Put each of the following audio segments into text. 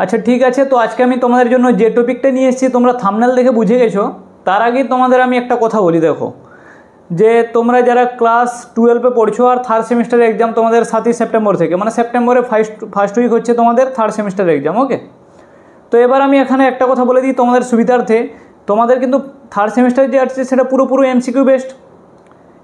আচ্ছা ঠিক আছে, তো আজকে আমি তোমাদের জন্য যে টপিকটা নিয়ে এসেছি তোমরা থাম্বনেল দেখে বুঝে গেছো। তার আগে তোমাদের আমি একটা কথা বলি, দেখো যে তোমরা যারা ক্লাস 12-এ পড়ছো আর থার্ড সেমিস্টারের এক্সাম তোমাদের 7ই সেপ্টেম্বর থেকে, মানে সেপ্টেম্বরে ফার্স্ট উইক হচ্ছে তোমাদের থার্ড সেমিস্টারের এক্সাম। ওকে, তো এবার আমি এখানে একটা কথা বলে দিই তোমাদের সুবিধার্থে, তোমাদের কিন্তু থার্ড সেমিস্টার যে আছে সেটা পুরোপুরি এমসিকিউ বেসড।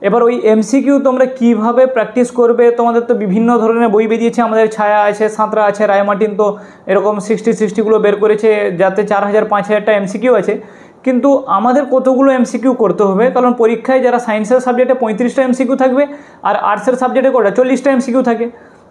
এবার ওই এমসিকিউ তোমরা কিভাবে প্র্যাকটিস করবে, তোমাদের তো বিভিন্ন ধরনের বই বেরিয়েছে, আমাদের ছায়া আছে, সাঁতরা আছে, রায়মার্টিন তো এরকম 60-60গুলো বের করেছে, যাতে 4000-5000টা এমসিকিউ আছে। কিন্তু আমাদের কতগুলো এমসিকিউ করতে হবে, কারণ পরীক্ষায় যারা সায়েন্সের সাবজেক্টে 35টা এমসিকিউ থাকবে আর আর্টসের সাবজেক্টে কটা 40টা এমসিকিউ থাকে।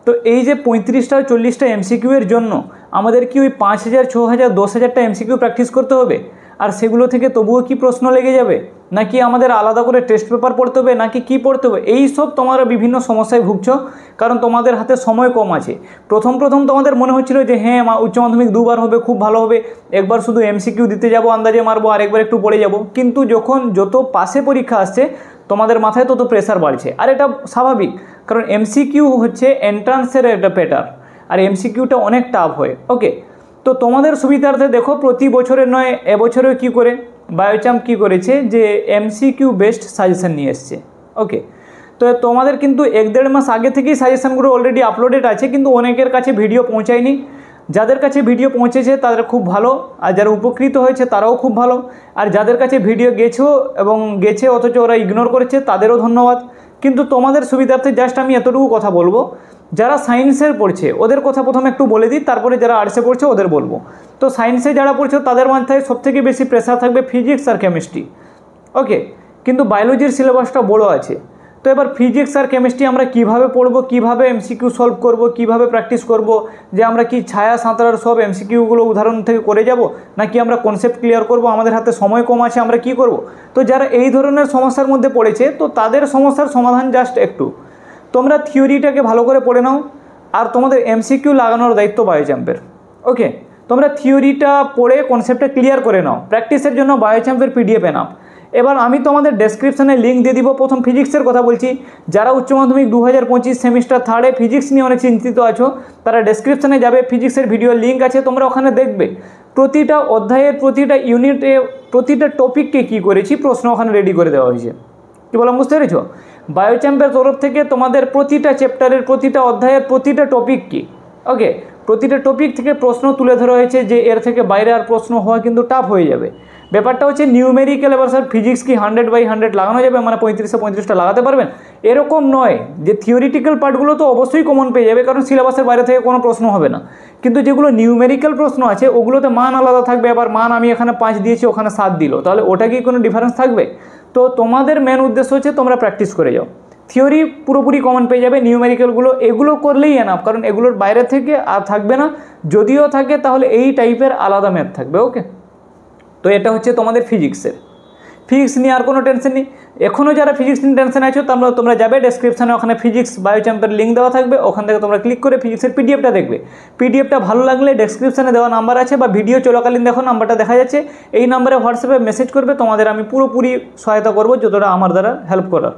তো এই যে 35টা-40টা এমসিকিউ এর জন্য আমাদের কি ওই 5000, 6000, 10,000টা এমসিকিউ প্র্যাকটিস করতে হবে? আর সেগুলো থেকে তবুও কি প্রশ্ন লেগে যাবে, নাকি আমাদের আলাদা করে টেস্ট পেপার পড়তে হবে, নাকি কি পড়তে হবে? এই সব তোমরা বিভিন্ন সমস্যায় ভুগছো, কারণ তোমাদের হাতে সময় কম আছে। প্রথম তোমাদের মনে হচ্ছিল যে হ্যাঁ উচ্চ মাধ্যমিক দুবার হবে, খুব ভালো হবে, একবার শুধু এমসিকিউ দিতে যাব, আন্দাজে মারবো, আর একবার একটু পড়ে যাব। কিন্তু যত পাশে পরীক্ষা আসছে তোমাদের মাথায় তত প্রেসার বাড়ছে, আর এটা স্বাভাবিক, কারণ এমসিকিউ হচ্ছে এন্ট্রান্সের একটা প্যাটার্ন, আর এমসিকিউটা অনেক টাফ হয়। ওকে, তো তোমাদের সুবিধার্থে দেখো প্রতি বছরের নয় এবছরেও কী করে বায়োচাম্প কী করেছে যে এমসিকিউ বেসড সাজেশন নিয়ে এসছে। ওকে, তো তোমাদের কিন্তু 1-1.5 মাস আগে থেকেই সাজেশনগুলো অলরেডি আপলোডেড আছে, কিন্তু অনেকের কাছে ভিডিও পৌঁছায়নি। যাদের কাছে ভিডিও পৌঁছেছে তাদের খুব ভালো, আর যারা উপকৃত হয়েছে তারাও খুব ভালো, আর যাদের কাছে ভিডিও গেছে অথচ ওরা ইগনোর করেছে তাদেরও ধন্যবাদ। কিন্তু তোমাদের সুবিধার্থে জাস্ট আমি এতটুকু কথা বলবো, যারা সায়েন্সের পড়ছে ওদের কথা প্রথমে একটু বলে দিই, তারপরে যারা আর্টসে পড়ছে ওদের বলবো। তো সায়েন্সে যারা পড়ছে তাদের মাথায় সবথেকে বেশি প্রেসার থাকবে ফিজিক্স আর কেমিস্ট্রি। ওকে, কিন্তু বায়োলজির সিলেবাসটা বড় আছে। তো এবার ফিজিক্স আর কেমিস্ট্রি আমরা কিভাবে পড়বো, কিভাবে এমসিকিউ সলভ করব, কিভাবে প্র্যাকটিস করব, যে আমরা কি ছায়া সাঁতরার সব এমসিকিউগুলো উদাহরণ থেকে করে যাব, নাকি আমরা কনসেপ্ট ক্লিয়ার করব, আমাদের হাতে সময় কম আছে আমরা কি করব? তো যারা এই ধরনের সমস্যার মধ্যে পড়েছে, তো তাদের সমস্যার সমাধান জাস্ট একটু তোমরা থিওরিটাকে ভালো করে পড়ে নাও, আর তোমাদের এমসিকিউ লাগানোর দায়িত্ব বায়োচাম্পের। ওকে, তোমরা থিওরিটা পড়ে কনসেপ্টটা ক্লিয়ার করে নাও, প্র্যাকটিসের জন্য বায়োচাম্পের পিডিএফ নাও। এবার আমি তোমাদের ডেসক্রিপশানে লিঙ্ক দিয়ে দিব। প্রথম ফিজিক্সের কথা বলছি, যারা উচ্চ মাধ্যমিক 2025 সেমিস্টার 3-এ ফিজিক্স নিয়ে অনেক চিন্তিত আছো, তারা ডেসক্রিপশানে যাবে, ফিজিক্সের ভিডিও লিঙ্ক আছে, তোমরা ওখানে দেখবে প্রতিটা অধ্যায়ের, প্রতিটা ইউনিটে, প্রতিটা টপিককে কী করেছি প্রশ্ন ওখানে রেডি করে দেওয়া হয়েছে। কী বললাম বুঝতে পেরেছ? বায়োচাম্পের তরফ থেকে তোমাদের প্রতিটা চ্যাপ্টারের, প্রতিটা অধ্যায়ের, প্রতিটা টপিক কি, ওকে, প্রতিটা টপিক থেকে প্রশ্ন তুলে ধরা হয়েছে, যে এর থেকে বাইরে আর প্রশ্ন হওয়া কিন্তু টাফ হয়ে যাবে। ব্যাপারটা হচ্ছে নিউমেরিক্যাল। এবার স্যার ফিজিক্স কি 100/100 লাগানো যাবে, মানে 35-35টা লাগাতে পারবেন? এরকম নয়, যে থিওরিটিক্যাল পার্টগুলো তো অবশ্যই কমন পেয়ে যাবে, কারণ সিলেবাসের বাইরে থেকে কোনো প্রশ্ন হবে না। কিন্তু যেগুলো নিউমেরিক্যাল প্রশ্ন আছে ওগুলোতে মান আলাদা থাকবে। আবার মান আমি এখানে 5 দিয়েছি, ওখানে 7 দিল, তাহলে ওটা কি কোনো ডিফারেন্স থাকবে? তো তোমাদের মেন উদ্দেশ্য হচ্ছে তোমরা প্র্যাকটিস করে যাও, থিওরি পুরোপুরি কমন পেয়ে যাবে, নিউমেরিক্যালগুলো এগুলো করলেই এনাফ, কারণ এগুলোর বাইরে থেকে আর থাকবে না, যদিও থাকে তাহলে এই টাইপের আলাদা ম্যাথ থাকবে। ওকে, তো এটা হচ্ছে তোমাদের ফিজিক্সের। ফিজিক্স নিয়ে আর কোনো টেনশন নেই। এখনও যারা ফিজিক্স নিয়ে টেনশন আছো তোমরা যাবে ডেসক্রিপশানে, ওখানে ফিজিক্স বায়োচাম্পের লিঙ্ক দেওয়া থাকবে, ওখান থেকে তোমরা ক্লিক করে ফিজিক্সের পিডিএফটা দেখবে। পিডিএফটা ভালো লাগলে ডেসক্রিপশানে দেওয়া নাম্বার আছে, বা ভিডিও চলাকালীন দেখো নাম্বারটা দেখা যাচ্ছে, এই নাম্বারে হোয়াটসঅ্যাপে মেসেজ করবে, তোমাদের আমি পুরোপুরি সহায়তা করবো যতটা আমার দ্বারা হেল্প করার।